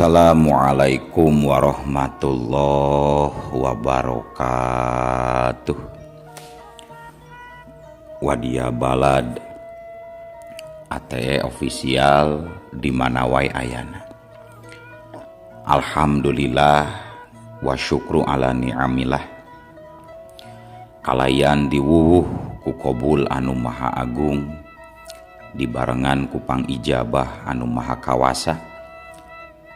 Assalamualaikum warahmatullahi wabarakatuh. Wadia balad ATE official di mana wae ayana. Alhamdulillah wa syukru ala ni'amillah. Kalayan diwuwuh ku qabul anu maha agung, dibarengan ku pang ijabah anu maha kawasa,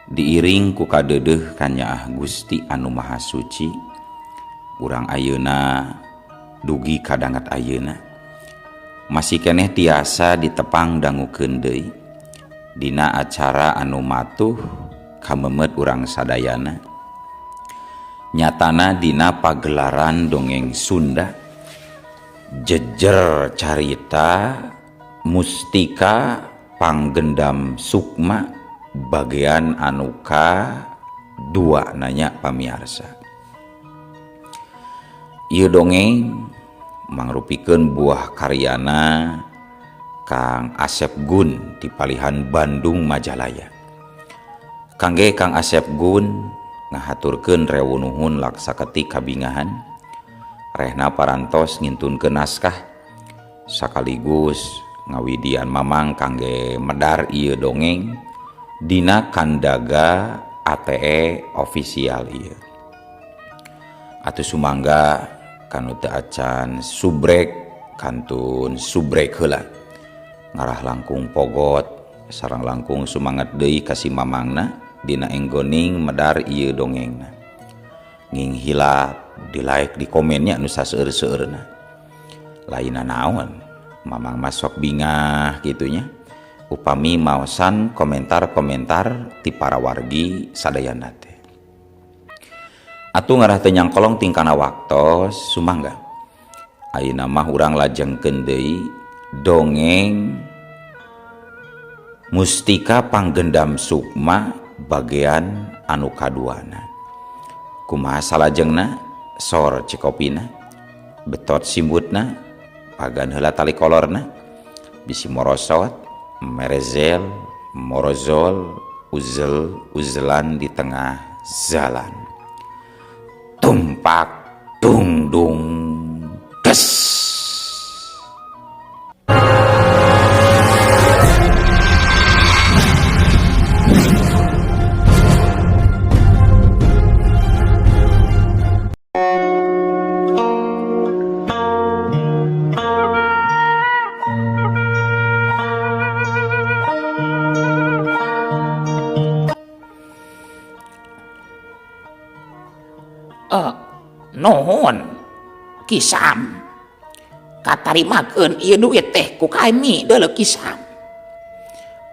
diiring ku kadeudeuh ka Nyaah Gusti anu maha suci. Urang ayeuna dugi kadangat ayeuna masih keneh tiasa ditepang dangukeun deui dina acara anu matuh kamemet urang sadayana. Nyatana dina pagelaran dongeng Sunda, jejer carita Mustika Panggendam Sukma bagian anuka 2 nanya pamiarsa. Ieu dongeng mangrupikeun buah karyana Kang Asep Gun di Palihan Bandung Majalaya. Kangge Kang Asep Gun ngahaturkeun rewu nuhun laksaketi kabingahan, rehna parantos ngintunkeun naskah sakaligus ngawidian mamang kangge medar ieu dongeng dina kandaga ATE official ieu. Atuh sumangga kanu teu acan subrek kantun subrek heula, ngarah langkung pogot sareng langkung sumanget deui ka si mamangna dina enggoning medar ieu dongengna. Nging hilap di like di komennya anu saseueur-seueurna. Laina naon, mamang masok bingah gitunya. Upami maosan komentar-komentar ti para wargi sadayana teh. Atuh ngarah teu nyangkolong tingkana waktos sumangga. Ayeuna mah urang lajengkeun deui dongeng Mustika Panggendam Sukma bagian anu kaduana. Kumaha salajengna sor cikopina, betot simbutna, pagan heula tali kolorna, bisi morosot, merezel, morozol, uzelan di tengah jalan. Tumpak dung dung ges. Nuhun Kisam, katarimakeun ieu duit teh ku kami deuleu Kisam.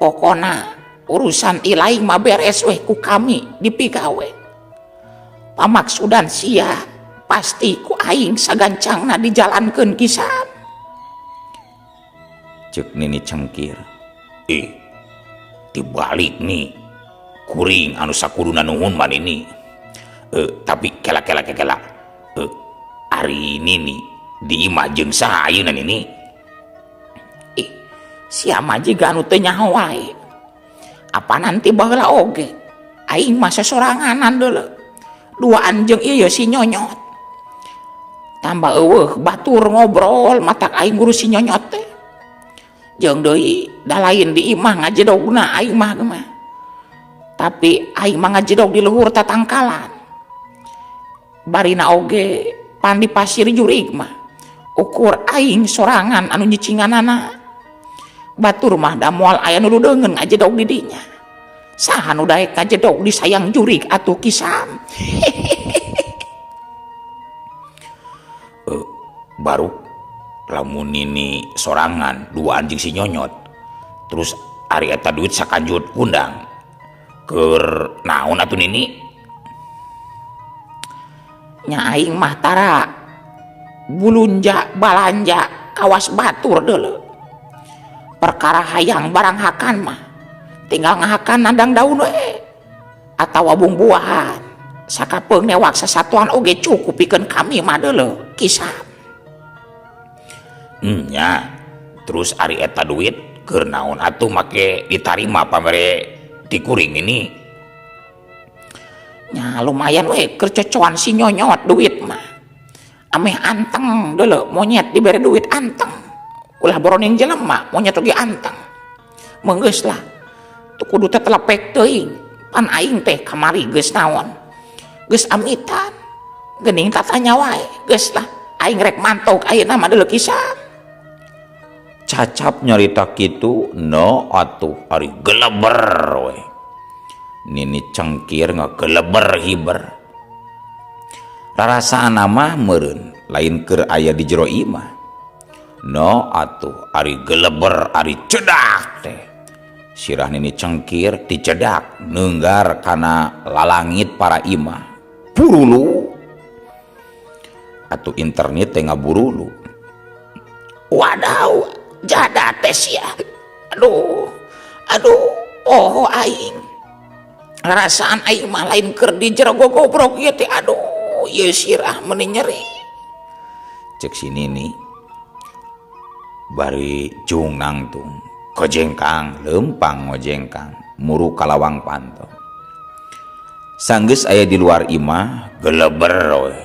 Pokona urusan ilaing mah beres weh ku kami dipigawe. Pamaksudan sia pasti ku aing sagancangna dijalankeun Kisam. Ceuk nini cengkir. Tibalik nih kuring anu sakuduna nuhun man ini. Tapi kela hari ini nih di imah jeung saha ayeuna ini. Sia mah jiga anu teu nyaho wae. Apa nanti baheula oge aing mah sasoranganan deuleu. Duaan jeung ieu si Nyonyot. Tambah eueuh batur ngobrol matak aing ngurus si Nyonyot teh. Jeung deui da lain di imah ngajedogna aing mah gemah. Tapi aing mah ngajedog di luhur tatangkalan. Barina oge pan di pasir jurig mah ukur aing sorangan anu nyicinganana. Batur mah da moal aya nu deungeun ngajedog di dinya. Saha nu daek ngajedog di sayang jurig atuh Kisam. Baru lamun ini sorangan dua anjing si Nyonyot terus ari eta duit sakanjut kundang keur naon atuh nini. Nya aing mah tara bulunja balanja kawas batur deuleu. Perkara hayang barang hakan mah tinggal ngahakan nandang daun we atawa bumbuahan. Sakapeung newak sasatuan oge cukup pikeun kami mah deuleu Kisam. Nya terus ari eta duit keur naon atuh make ditarima pamere ti kuring ini. nya lumayan we kercocoan si nyonyot duit mah ameh anteng dulu monyet diberi duit anteng ulah boroning jelema monyet oge anteng menggeus lah tu kudu teh telepek teuing pan aing teh kamari geus naon geus amitan geuning tatanya wae geus lah aing rek mantog ayeuna mah deuleu kisah cacap nyarita kitu no atuh ari geleber we nini cengkir ngageleber hiber rarasaan mah meureun lain keur aya di jero imah no atuh ari geleber ari cedak teh sirah nini cengkir dicedak neunggar kana lalangit para imah burulu atuh internet teh ngaburulu wadaw jada teh sia aduh oh aing rasaan aing mah lain keur di jero gogobrok ieu teh aduh ieu sirah meni nyeri cek sini nih bari jung nangtung kojengkang lempang ngojengkang muru kalawang pantau sanggeus aya di luar imah geleber we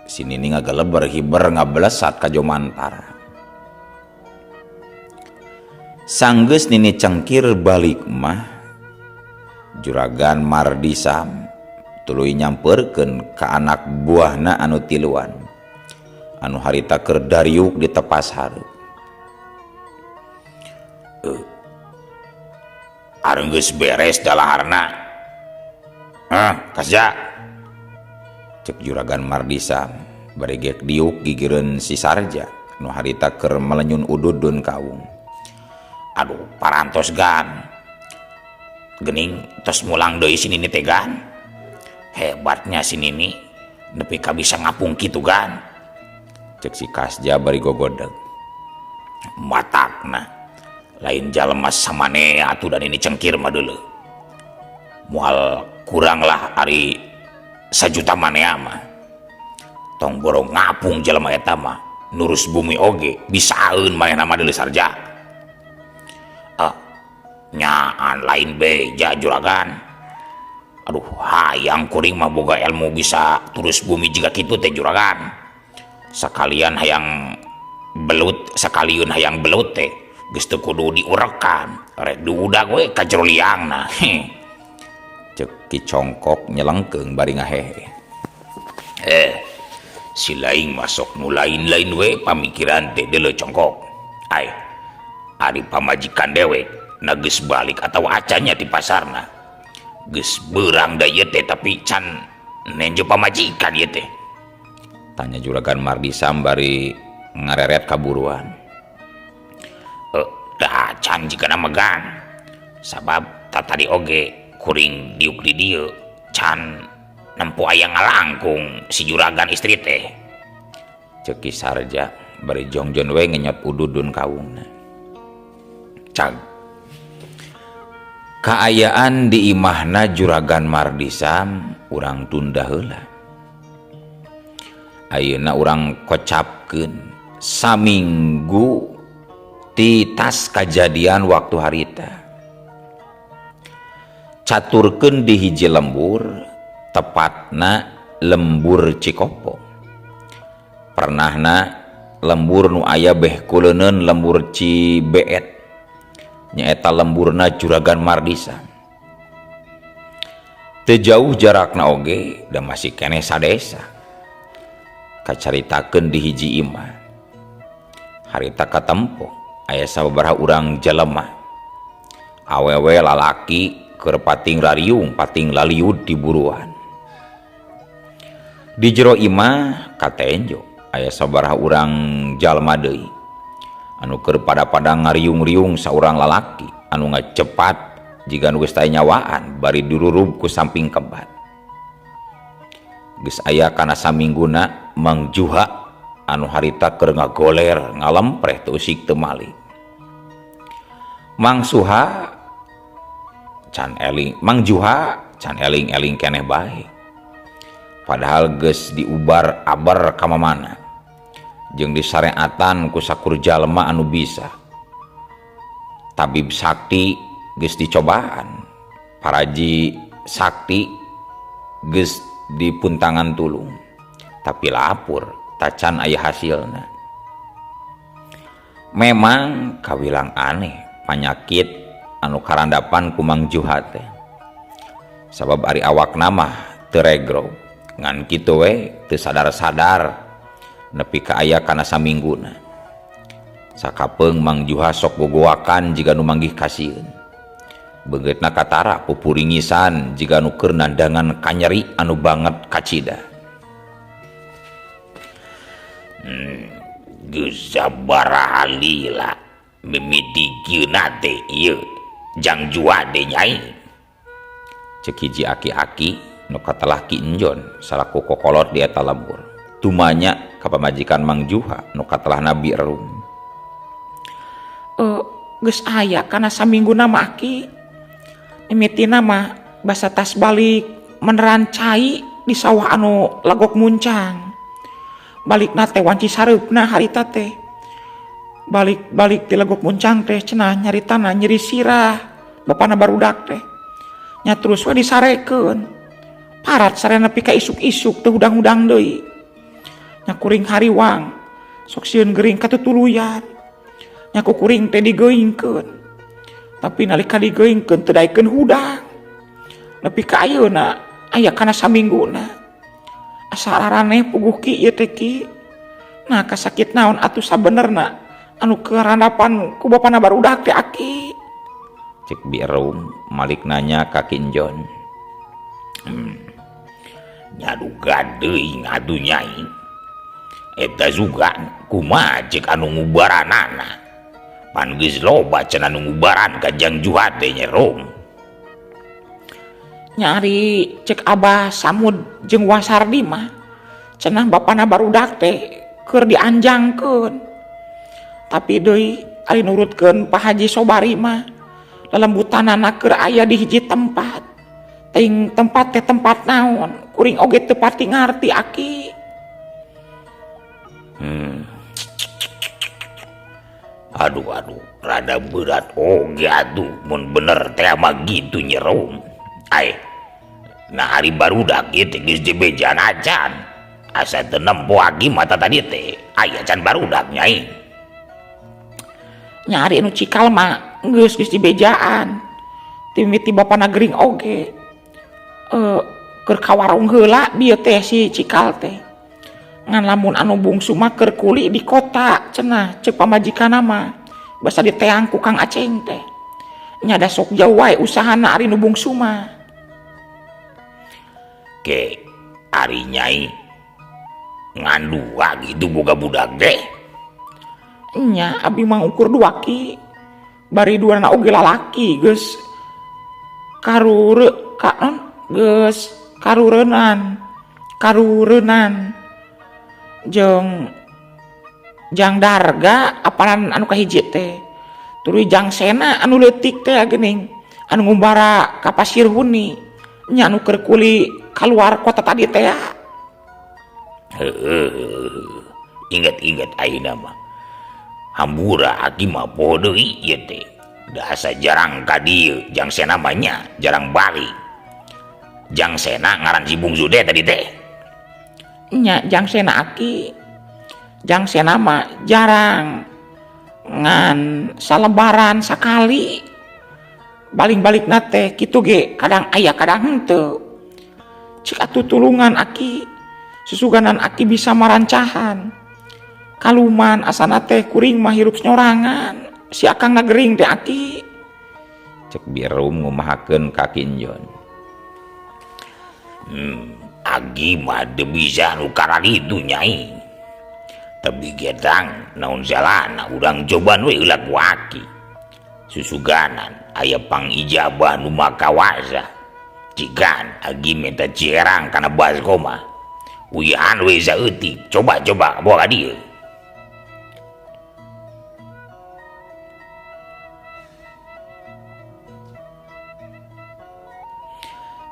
sini nih ngageleber hiber ngablesat ka jomantara sanggeus nini cengkir balik mah Juragan Mardisam tuluy nyamperkeun ka anak buahna anu tiluan anu harita keur dariuk di tepas hareup are geus beres dalaharna kasja cek Juragan Mardisam bari gek diuk gigireun si Sarja anu harita keur melenyun ududun kaung aduh parantos gan geuning tos mulang deui si Nini teh gan hebatnya si Nini nepi ka bisa ngapung kitu gan cek si Kasja bari gogodeg matakna lain jalema samane atuh dan ini cengkir mah deuleu moal kurang lah ari 1 juta manea mah tong borong ngapung jalema eta mah nurus bumi oge bisaeun manehna mah deuleu Sarja nyaan lain beja juragan aduh hayang kuring mah boga ilmu bisa turus bumi juga kitu teh juragan sekalian hayang belut sekalian hayang belut teh geus teu kudu diurekan rek diudag we ka jero liangna cek ki congkok nyelengkeung bari ngahehe si laing masuk nu lain-lain we pamikiran teh deuleu congkok ai ari pamajikan dewek na geus balik atau acannya di pasarna geus beurang da ieu teh tapi can nenjo pamajikan ieu teh tanya Juragan Mardisam bari ngareret kaburuan dah can jikana megan sabab tadi oge kuring diuk di dieu can nempo aya ngalangkung si juragan istri teh ceki Sarja bari jongjon we ngenyot ududun kaungna cag kaayaan di imahna Juragan Mardisam urang tunda heula ayeuna urang kocapkeun saminggu ti tas kajadian waktu harita caturkeun di hiji lembur tepatna lembur Cikopo pernahna lembur nu aya beh kuleuneun lembur Cibeet nyaeta lemburna Juragan Mardisam teu jauh jarakna oge da masih keneh sadesa kacaritakeun di hiji imah harita katempo aya sababaraha urang jelema awewe lalaki keur pating rariung pating laliud di buruan di jero imah katenjo aya sababaraha urang jalma deui anu keur pada-pada ngariung-riung saurang lalaki anu ngacepat jika geus taya nyawaan bari dururub ku samping kebat geus aya kana samingguna Mang Juha anu harita keur ngagoler ngalempreh teu usik teu malik Mang Suha can eling Mang Juha can eling-eling keneh bae padahal geus diubar abar ka mamana jeung disareatan ku sakur jalma anu bisa tabib sakti geus dicobaan paraji sakti geus dipuntangan tulung tapi lapur tacan aya hasilna. Memang kawilang aneh panyakit anu karandapan ku Mang Juha teh. Sabab ari awakna mah teu regro ngan kitu we teu sadar-sadar nepi ka aya kana samingguna. Sakapeung Mang Juha sok gogoakan jiga nu manggih kasieun. Beungeutna katara pupuringisan jiga nu keur nandangan kanyeri anu banget kacida. Geus sabaraha lila mimidikeun teh ieu Jang Juha de nyai. Ceuk hiji aki-aki nu katelah Ki Enjon salaku kokolot di eta lembur. Tumanya ka pamajikan Mang Juha nu katelah Nabi Erum. Geus aya kana samingguna mah Aki. Mimitina mah basa tas balik meneran cai di sawah anu lagok muncang. Balikna teh wanci sareupna harita teh. Balik di lagok muncang teh cenah nyaritana nyeri sirah bapana barudak teh. Nya terus we disarekeun. Parat sare nepi ka isuk-isuk teh udang-udang deui. Nya kuring hariwang sok sieun geuring katutuluyan. Nya ku kuring teh digeuingkeun. Tapi nalika digeuingkeun teu daekeun hudang. Nepi ka ayeuna aya kana samingguna. Asa ararane puguh Ki ieu teh Ki. Nah kasakit naon atuh sabenerna anu karandapan ku bapana barudak teh Aki. Cek Birum malik nanya ka Ki Enjon. Nyaduga deui ngadu nyai. Eta juga kumaha cek anu ngubaranana. Pan geus loba cenah anu ngubaran ka Jang Juha teh nya Rom. Nyari cek Abah Samud jeung Wasardi mah cenah bapana barudak teh keur dianjangkeun. Tapi deui ari nurutkeun Pak Haji Sobari mah lelembutanana keur aya di hiji tempat. Ting tempat teh tempat naon kuring oge teu pati ngarti Aki. Aduh rada berat oge atuh mun bener teh mah gitu nya Rom. Nah hari barudak ieu teh geus dibejan acan. Asa teu nempo agi mata tadi teh aya can barudak nyai. Nyari anu cikal mah geus dibejaan. Timiti bapana gering oge. Keur ka warung heula dieu teh si cikal teh. Ngan lamun anu bungsu mah keur kuli di kota cenah ceuk pamajikanna mah basa diteang ku Kang Aceng teh. Nya da sok jauh wae usahana ari nu bungsu mah. Ke ari nyai ngandua gitu boga budak deh. Nya abi mah ukur 2 Ki. Bari duana oge lalaki geus karureunan jeung Jang Darga apanan anu kahiji teh. Tuluy Jang Sena anu leutik teh geuning anu ngumbara ka Pasir Huni. Nya anu keur kuli kaluar kota tadi teh. Ingat ayeuna mah. Hambura aki mah poho deui ieu teh. Da asa jarang ka dieu Jang Sena mah nya jarang balik. Jang Sena ngaran si bungsu teh tadi teh. Nya Jang Sena Aki. Jang Sena mah jarang ngan salebaran sakali. Balik-balik nate kitu ge kadang aya kadang henteu. Cik atuh tulungan Aki. Susuganan Aki bisa marancahan. Kaluman asana teh kuring mah hirup nyorangan. Si akang nagering teh Aki. Cek Birum ngumahakeun ka Ki Enjon. Agi mah teu bisa nu kararitu nyai. Tapi gedang naon salahna urang coban we heula ku Aki. Susuganan aya pangijabah nu makawasa. Cikan agi minta cerang kana baskoma. Uyan we saeutik coba bawa ka dieu.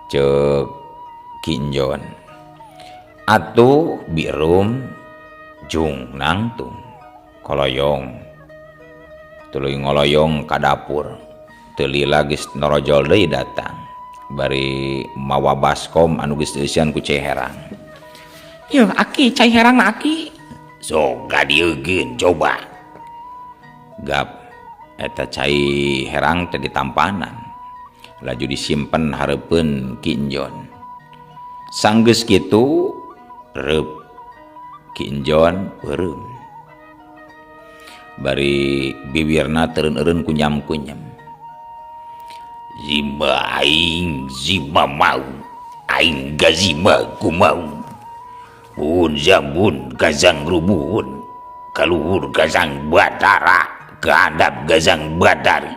Ceuk Ki Enjon. Atuh Birum jung nangtung koloyong. Tuluy ngoloyong ka dapur. Teu lila geus norojol deui datang. bari mawa baskom anu geus eusian ku Cai Herang. Yeuh Aki, Cai Herang na Aki. Sok gadiegeun coba. Gap eta Cai Herang teh ditampanan. Laju disimpen hareupeun Ki Injon. Sanggeus kitu reup Ki Injon peureum. Bari bibirna teureun-eureun kunyam-kunyam. Zima aing zima mau, aing gazima kumau. Pun jambun gazang rubuhun, kaluhur gazang batara, kehandap gazang badari.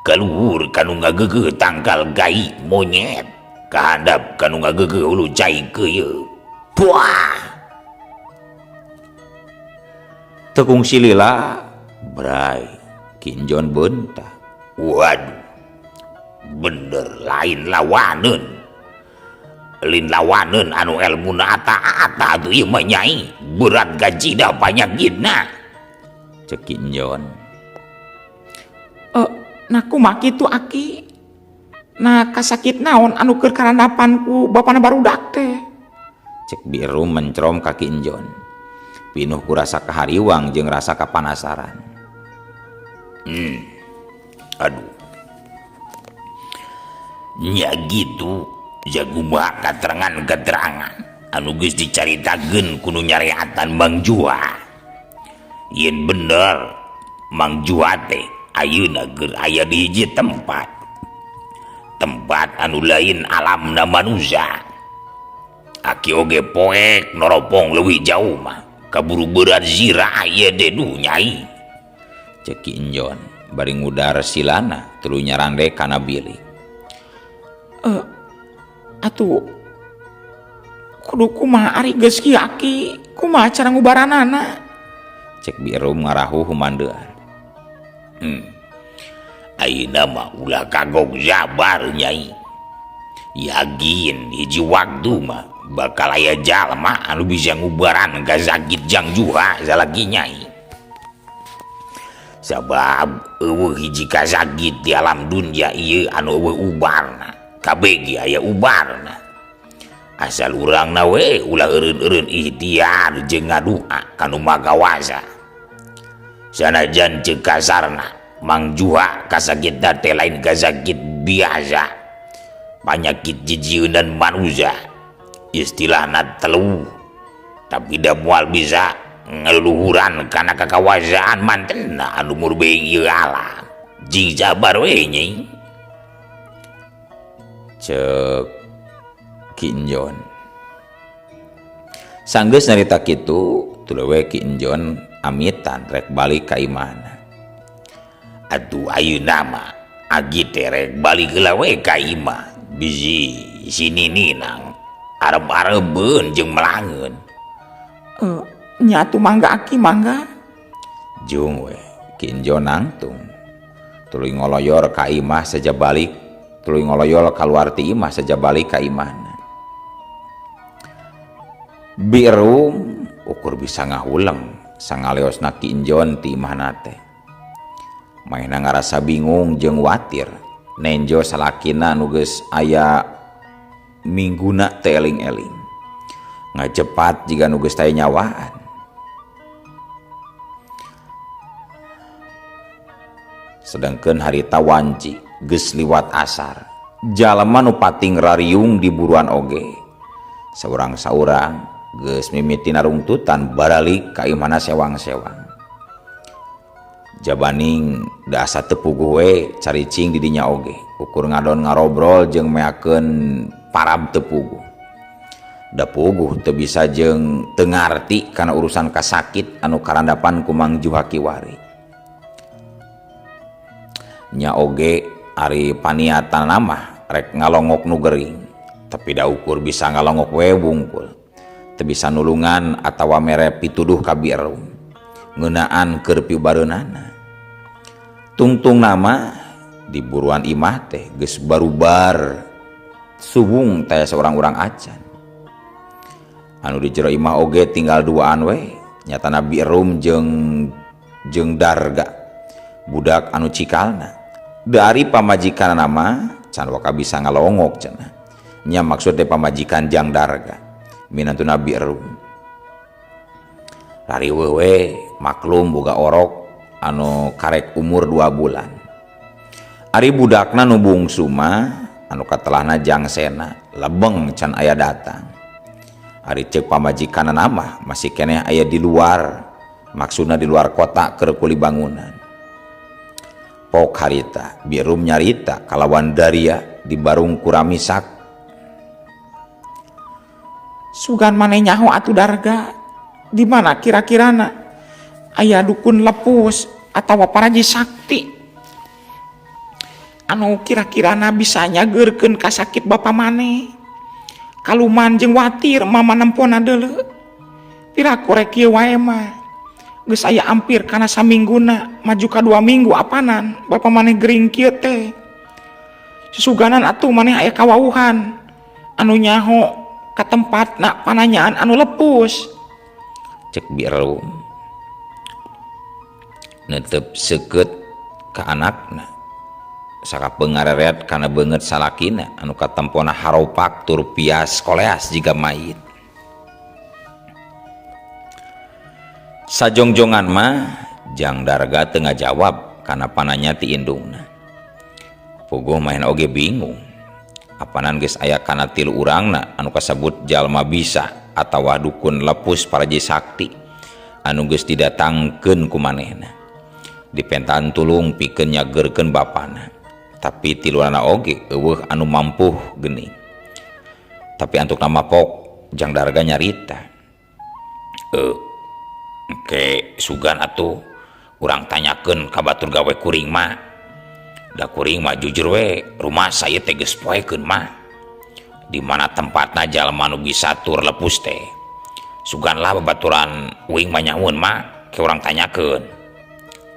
Kaluhur kanu ngageugeut tangkal gai monyet, kehandap kanu ngageugeut ulu cai keuyeu. Puah! Tekung silila bray Ki Injon beunta. Waduh, bener lain lawaneun. Lin lawaneun anu elmuna ata-ata atuh ieu mah nyai, berat gajina panyakitna. Cek Ki Injon. Nah kumaha kitu Aki? Nah kasakit naon anu keur karandapan ku bapana barudak teh? Cek Birum mencrom ka Ki Injon. Pinuh ku rasa kahariwang jeung rasa kapanasaran. Aduh. Nya gitu, jaguba katerangan-keterangan anu geus dicaritakeun kudu nyareatan Mang Jua. Yen bener Mang Jua teh ayeuna keur aya di hiji tempat anu lain alamna manusia. Aki oge poek noropong leuwih jauh mah kaburu berat zira aya de duh nyai. Cek Ki Injon bari ngudar silana tuluy nyarande kana bilik. Atuh kudu kumaha ari geus kieu Aki? Kumaha cara ngubaranana? Cek Birum ngarahu humandeuan. Ayeuna mah ulah kagok sabar nyai. Yakin hiji waktu mah bakal aya jalma anu bisa ngubaran gazagit Jang Juha salagi nyai. Sabab eueuh hiji kazagit di alam dunya ieu anu eueuh ubarna. Kabeh ge aya ubarna. Asal urangna we ulah eureun-eureun ikhtiar jeung ngadua kanu Maha Kawasa. Sanajan ceuk kasarna Mang Juha kasagitna teh lain kasagit biasa, panyakit jijieun manusia, istilahna teluh, tapi da moal bisa ngeluhuran kana kakawasaan mantenna anu mur being ieu alam. Jing sabar we nyai. Cek Ki Injon. Sanggeus narita kitu tuluy we Ki Injon amitan rek balik ka imahna. Atuh ayeuna mah agi teh rek balik heula we ka imah biji sininang arep-arebeun jeung melangeun. Nya atuh mangga Aki mangga. Jung we Ki Injon nangtung tuluy ngoloyor ka imah saja balik, tuluy ngoloyol kaluar ti imah saja balik ka imahna. Birum ukur bisa ngahuleng sangaleosna Ki Injon ti imahna teh. Maena ngarasa bingung jeung watir nenjo salakina nu geus aya mingguna teh eling-eling. Ngacepat jiga nu geus taya nyawaan. Sedangkeun harita wanci geus liwat asar. Jalema nu pating rariung di buruan oge. Saurang-saurang geus mimiti narungtutan baralik ka imahna sewang-sewang. Jabaning da asa teu puguh we caricing di dinya oge. Ukur ngadon ngarobrol jeung meakeun parab teu puguh. Da puguh teu bisa jeung teu ngarti kana urusan kasakit anu karandapan ku Mang Juha kiwari. Nya oge ari paniatan mah rek ngalongok nu gering, tapi da ukur bisa ngalongok we wungkul. Teu bisa nulungan atawa mere pituduh ka Birum ngeunaan keur piubareunana. Tungtung nama di buruan imah teh geus barubar subung taya seorang urang acan. Anu di jero imah oge tinggal duaan we, nyatana Birum jeung Darga budak anu cikalna. Dari pamajikan nama can waka bisa ngalongok cenah nya maksudnya pamajikan Jang Darga minantuna Birum rari wewe maklum boga orok anu karek umur 2 bulan ari budakna nu bungsu mah anu katelahna Jangsena lebeng can aya datang ari cek pamajikanana mah masih keneh aya di luar maksudna di luar kota keur kuli bangunan pok harita Birum nyarita kalawan Daria di barung kuramisak sugan maneh nyaho atuh Darga di mana kira-kirana aya dukun lepus atau paraji sakti anu kira-kirana bisa nyageurkeun kasakit bapa maneh kaluman jeung watir mama nempona deuleu piraku rek kieu wae mah geus aya ampir kana samingguna maju ka 2 minggu apanan bapa maneh gering kieu teh susuganan atuh maneh aya kawauhan anu nyaho ka tempatna pananyaan anu lepus cek Birum netep seukeut ka anakna saka pengareret kana beungeut salakina anu katempona haropak tur pias koleas jiga mayit sajongjongan mah Jang Darga teu ngajawab kana pananya ti indungna puguh main oge bingung apanan geus aya kana 3 urangna anu kasebut jalma bisa atawa dukun lepus paraji sakti anu geus didatangkeun ku manehna dipentaan tulung pikeun nyageurkeun bapana tapi tiluana oge eueuh anu mampuh geuning tapi antuk nama pok Jang Darga nyarita ke sugan atuh urang tanyakeun ka batur gawe kuring mah da kuring mah jujur we rumah saya teh geus poekeun mah di mana tempatna jalma nu bisa tur lepus teh suganlah babaturan uing mah nyamun mah ke urang tanyakeun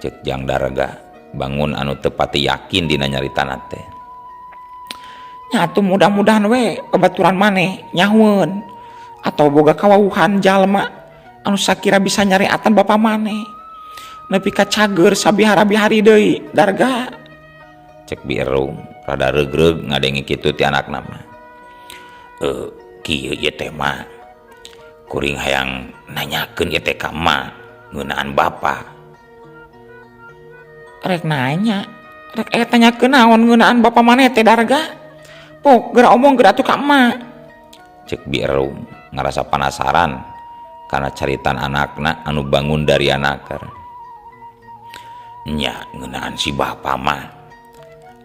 cek Jang Darga bangun anu teu pati yakin dina nyaritana teh nya atuh mudah-mudahan we babaturan maneh nyahoeun atau boga kawauhan jalma anu sakira bisa nyareatan bapa maneh nepi ka cager sabihara-bihari deui Darga cek Birum rada regreg ngadengi kitu ti anakna mah kieu ieu teh mah kuring hayang nanyakeun ieu teh ka emak ngeunaan bapa rek nanya rek aya tanyakeun naon ngeunaan bapa maneh teh Darga pok geura omong geura atuh ka emak cek Birum ngarasa penasaran kana caritan anakna anu bangun dari anakar nya ngeunaan si bapa mah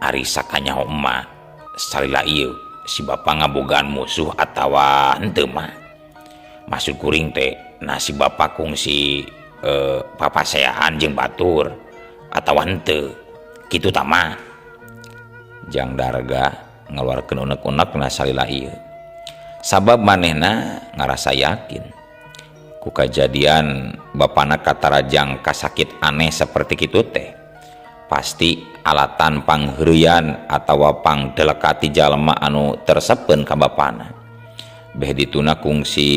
ari sakanyaho emak salila ieu si bapa ngabogaan musuh atawa henteu mah maksud kuring teh nah si bapa kungsi papaseaan jeung batur atawa henteu kitu tah mah Jang Darga ngaluarkeun unek-unekna salila ieu sabab manehna ngarasa yakin ku kajadian bapana katarajang kasakit aneh seperti kitu teh pasti alatan pangheureuyan atawa pangdelekati jalma anu tersepeun ka bapana beh dituna kungsi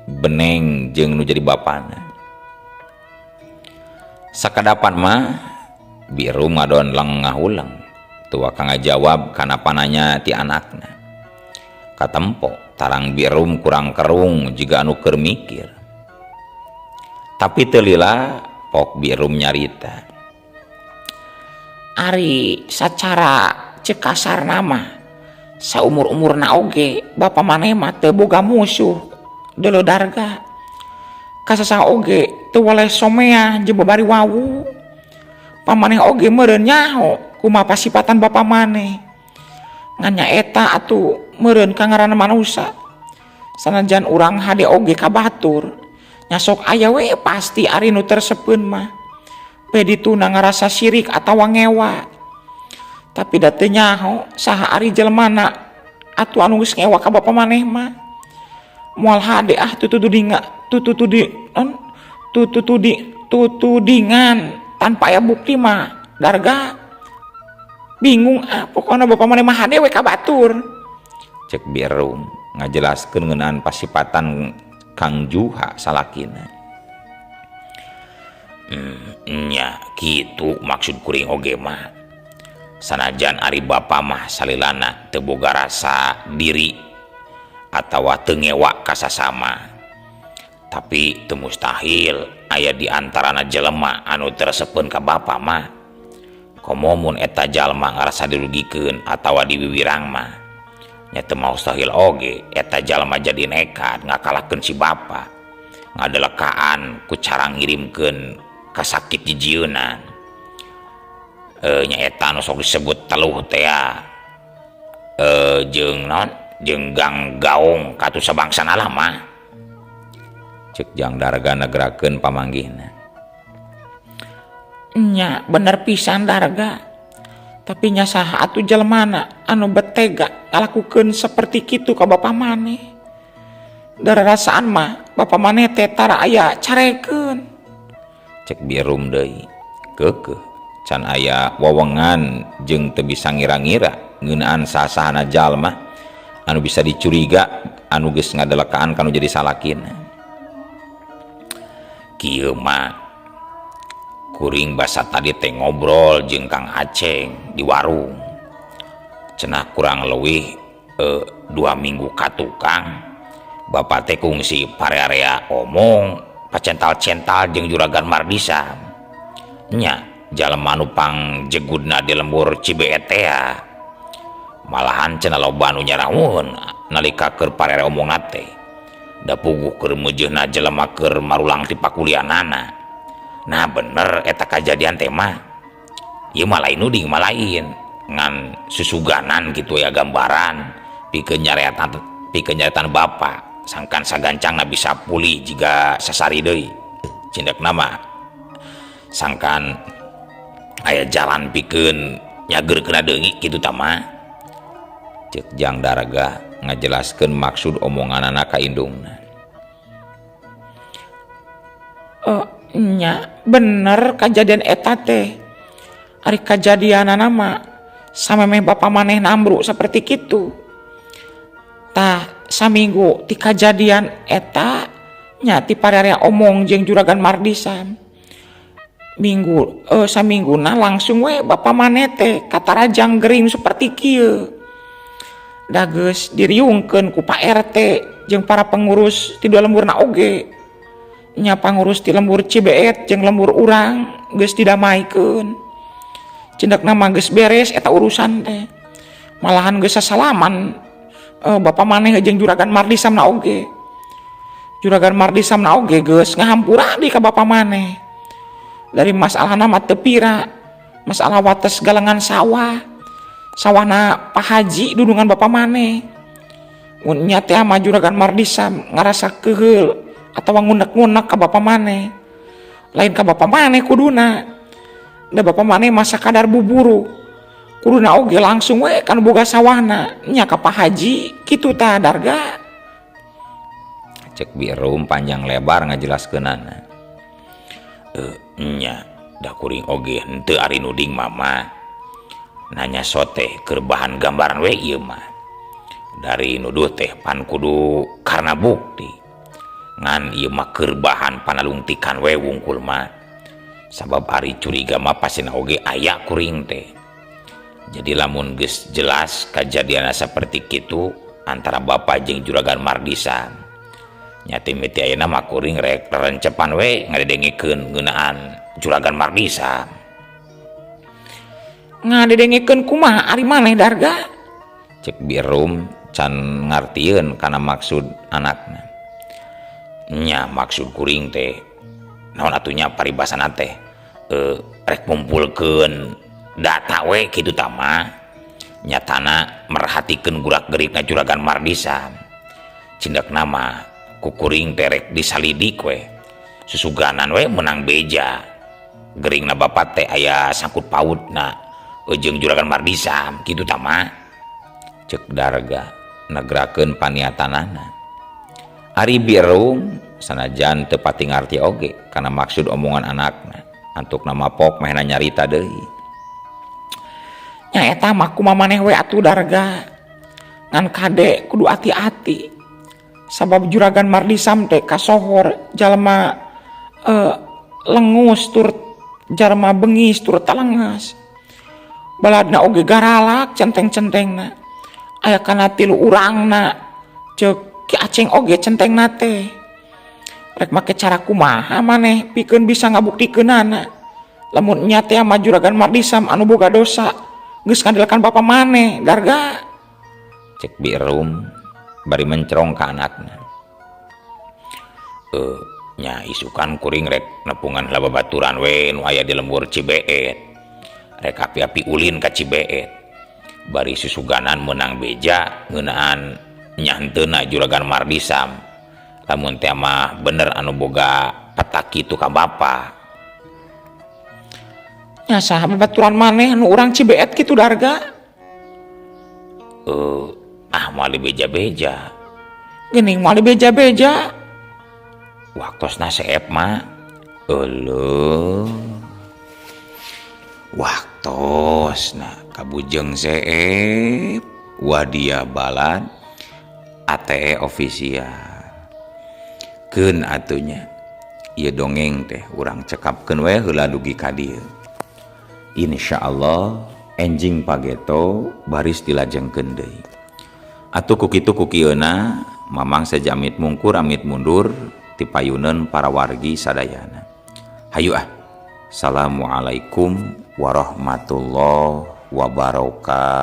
beneng jeung nu jadi bapana sakadapan mah Birum ngadon lengahulang teu waka ngajawab kana pananya ti anakna katempo tarang Birum kurang kerung jiga anu keur mikir tapi teu lila pok Birum nyarita ari sacara cek kasarna mah saumur-umurna oge bapa maneh mah teu boga musuh deuleu Darga kasasa oge teu waleh somea jeung babari wawu pamaneh oge meureun nyaho kumaha pasipatan bapa maneh ngan nyaeta atuh meureun ka ngaranna manusa sanajan urang hade oge ka batur nya sok aya we pasti ari nu tersepeun mah beh dituna ngarasa syirik atawa ngewa tapi da teu nyaho saha ari jelmana atuh anu geus ngewa ka bapa maneh mah moal hade tutudingan tanpa aya bukti mah Darga bingung pokona bapa maneh mah hade we ka batur cek Birum ngajelaskeun ngeunaan pasipatan Kang Juha salakina nya kitu maksud kuring oge mah Sanajan ari bapa mah salilana teu boga rasa diri atawa teu ngewa ka sasama, tapi teu mustahil aya di antarana jelema anu teresepeun ka bapa mah. Komo mun eta jalma ngarasa dirugikeun atawa diwiwirang mah nya teu mustahil oge eta jalma jadi nekat ngakalahkeun si bapa, ngadelekaan ku cara ngirimkeun ka sakit jijieuna. Nyaeta anu sok disebut teluh teh jeung naon jeung gang gaung katu sabangsana lah mah, cek Jang Darga negerakeun pamanggihna. Nya bener pisan Darga, tapi nya saha atuh jelmana anu betega ngalakukeun saperti kitu ka bapa maneh. Dararasaan mah bapa maneh teh tara aya carekeun. Cek Birum deui, keukeuh can aya wewengan jeung teu bisa ngira-ngira ngeunaan sasahana jalma anu bisa dicuriga anu geus ngadelekaan kanu jadi salakina. Kieu mah kuring basa tadi teh ngobrol jeung Kang Aceng di warung. Cenah kurang leuwih 2 minggu ka tukang bapa teh kungsi parearea omong pacental-cental jeung Juragan Mardisa. Nya jalma anu pangjegudna di lembur Cibeet teh malahan cenah loba anu nyarahun nalika keur parere omongna teh da puguh keur meujeuhna jelema keur marulang ti pakuliahanana. Nah bener eta kajadian teh mah ieu mah lain nuding mah lain ngan susuganan gitu ya gambaran pikeun nyaretan bapa sangkan sagancangna bisa pulih jika sasari deui cindekna mah sangkan aya jalan pikeun nyageurkeun deui kitu tah mah. Cek Jang Darga ngajelaskeun maksud omonganana ka indungna. Nya bener kajadian eta teh ari kajadianana mah samemeh bapa maneh nambru saperti kitu. Tah saminggu ti kajadian eta nya ti pararea omong jeung Juragan Mardisa. Samingguna langsung we bapa maneh teh katarajang gering seperti kieu. Da geus diriungkeun ku Pak RT jeung para pengurus ti dua lemburna oge. Nya pangurus ti lembur Cibeet jeung lembur urang geus didamaikeun. Cindekna mah geus beres eta urusan teh. Malahan geus sasalaman bapa maneh jeung Juragan Mardisamna oge. Juragan Mardisamna oge geus ngahampura di ka bapa maneh. Dari masalahna mah teu pira, masalah wates galengan sawahna Pak Haji dudungan bapa maneh. Mun nya teh mah Juragan Mardisam ngarasa keheul atawa ngunek-ngunek ka bapa maneh. Lain ka bapa maneh kuduna. Da bapa maneh mah sakadar buburu. Kuduna oge langsung we kan boga sawahna nya ka Pak Haji kitu tah Darga. Cek Birum panjang lebar ngajelaskeunana. Nya da kuring oge henteu ari nuding mama nanya soteh keur bahan gambaran we ieu mah dari nuduh teh pan kudu karena bukti ngan ieu mah keur bahan panalungtikan we wungkul mah sabab ari curiga mah pasina oge aya kuring teh. Jadi lamun geus jelas kajadianna saperti kitu antara bapa jeung Juragan Mardisa nya timiti ayeuna mah kuring rek rencepan we ngadedengikeun ngeunaan Juragan Mardisa. Ngadedengikeun kumaha ari maneh Darga? Cek Birum can ngartieun kana maksud anakna. Nya maksud kuring teh naon atunya paribasana teh rek ngumpulkeun data we kitu tah mah nyatana merhatikeun gurak-gerikna Juragan Mardisa. Cindekna mah kukuring terek disalidik we susuganan we menang beja geringna bapak teh aya sangkut pautna jeung Juragan Mardisa kitu tah mah. Cek Darga negerakeun paniatanana. Ari Birum sanajan teu pati ngarti oge kana maksud omongan anakna antuk nama pok mehna nyarita deui. Nya eta mah kumaha maneh we atuh Darga. Ngan kade kudu hati-hati. Sabab Juragan Mardisam teh kasohor jalma lengus tur jalma bengis tur talengas. baladna oge garalak centeng-centengna aya kana 3 urangna ceuk Ki Aceng oge centengna teh rek make cara kumaha maneh pikeun bisa ngabuktikeunana lamun nya teh mah Juragan Mardisam anu boga dosa geus ngandelekan bapa maneh darga cek Birum bari mencerong ka anakna. Nya isukan kuring rek nepungan heula babaturan we nu aya di lembur Cibeet rek api-api ulin ka Cibeet bari susuganan menang beja ngeunaan nya henteuna Juragan Mardisam lamun teh mah bener anu boga petak kitu ka bapa. nya saha babaturan maneh nu urang Cibeet kitu darga Mali beja-beja geuning moal beja-beja waktosna seep mah eueuh waktosna kabujeng seep wadia balad ATE ofisial keun atunya ieu dongeng teh urang cekapkeun we heula dugi ka dieu. Insyaallah enjing pageto baris dilajengkeun deui. Atuh ku kitu ku kieuna mamang sajamit mungkur amit mundur ti payuneun para wargi sadayana. Hayu Assalamualaikum warahmatullahi wabarakatuh.